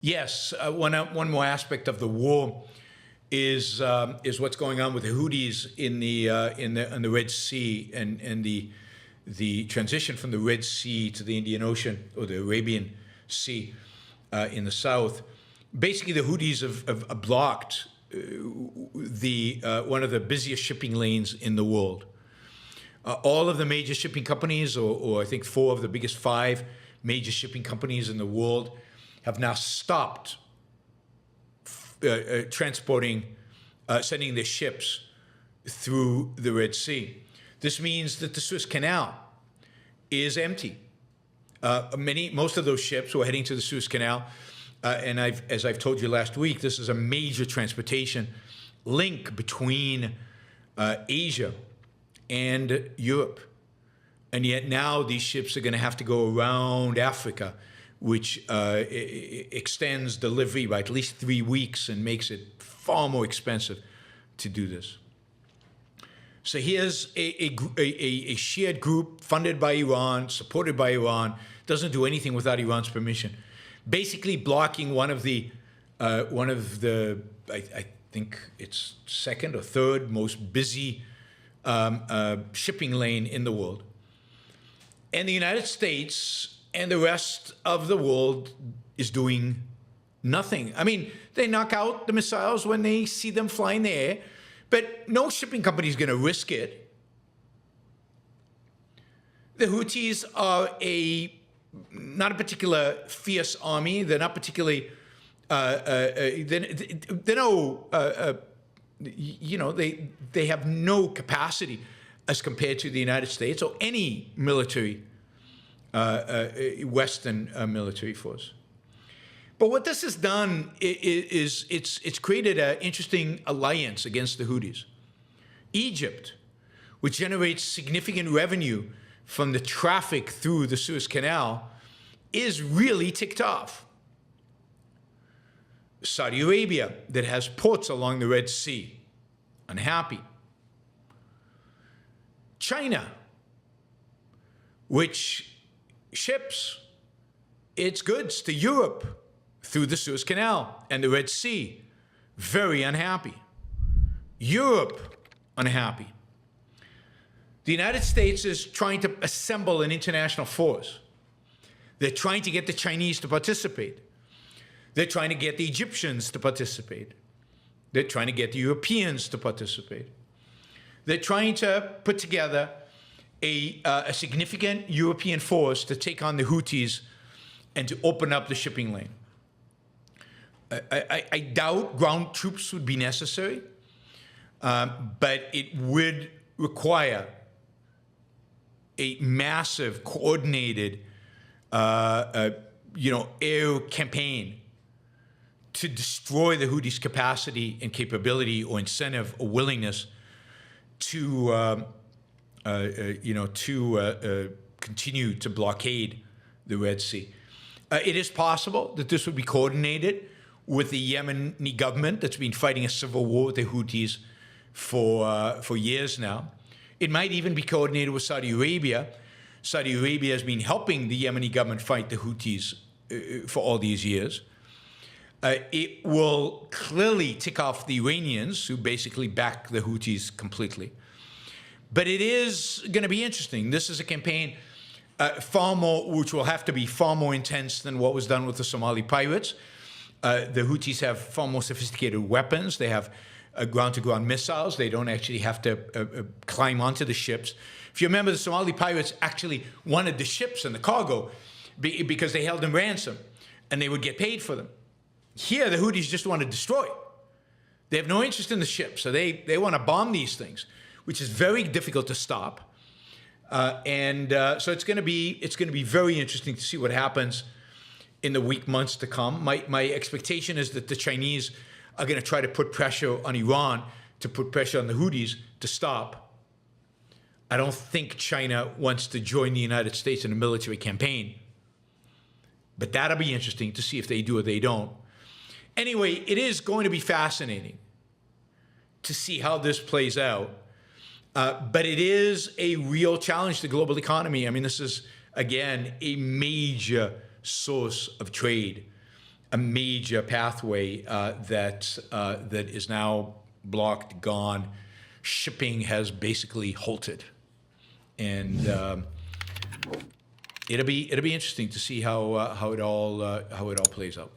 Yes, one more aspect of the war is what's going on with the Houthis in the Red Sea and the transition from the Red Sea to the Indian Ocean or the Arabian Sea in the south. Basically, the Houthis have blocked one of the busiest shipping lanes in the world. All of the major shipping companies, or I think 4 of the biggest 5 major shipping companies in the world, have now stopped transporting, sending their ships through the Red Sea. This means that the Suez Canal is empty. Most of those ships were heading to the Suez Canal, and as I've told you last week, this is a major transportation link between Asia and Europe. And yet now these ships are going to have to go around Africa, which extends delivery by at least 3 weeks and makes it far more expensive to do this. So here's a shared group funded by Iran, supported by Iran, doesn't do anything without Iran's permission, basically blocking one of the I think it's second or third most busy shipping lane in the world. And the United States and the rest of the world is doing nothing. I mean, they knock out the missiles when they see them fly in the air, but no shipping company is going to risk it. The Houthis are not a particular fierce army. They're not particularly, they have no capacity as compared to the United States or any military, Western military force. But what this has done is it's created an interesting alliance against the Houthis. Egypt, which generates significant revenue from the traffic through the Suez Canal, is really ticked off. Saudi Arabia, that has ports along the Red Sea, unhappy. China, which ships its goods to Europe through the Suez Canal and the Red Sea, very unhappy. Europe, unhappy. The United States is trying to assemble an international force. They're trying to get the Chinese to participate. They're trying to get the Egyptians to participate. They're trying to get the Europeans to participate. They're trying to put together a significant European force to take on the Houthis and to open up the shipping lane. I doubt ground troops would be necessary, but it would require a massive, coordinated, air campaign to destroy the Houthis' capacity and capability or incentive or willingness to continue to blockade the Red Sea. It is possible that this would be coordinated with the Yemeni government that's been fighting a civil war with the Houthis for years now. It might even be coordinated with Saudi Arabia. Saudi Arabia has been helping the Yemeni government fight the Houthis for all these years. It will clearly tick off the Iranians, who basically back the Houthis completely. But it is going to be interesting. This is a campaign which will have to be far more intense than what was done with the Somali pirates. The Houthis have far more sophisticated weapons. They have ground-to-ground missiles. They don't actually have to climb onto the ships. If you remember, the Somali pirates actually wanted the ships and the cargo because they held them ransom, and they would get paid for them. Here, the Houthis just want to destroy. They have no interest in the ships, so they want to bomb these things, which is very difficult to stop. So it's going to be very interesting to see what happens in the months to come. My expectation is that the Chinese are going to try to put pressure on Iran, to put pressure on the Houthis to stop. I don't think China wants to join the United States in a military campaign, but that'll be interesting to see if they do or they don't. Anyway, it is going to be fascinating to see how this plays out. But it is a real challenge to the global economy. I mean, this is, again, a major source of trade a major pathway that is now blocked, gone. Shipping has basically halted, and it'll be interesting to see how it all plays out.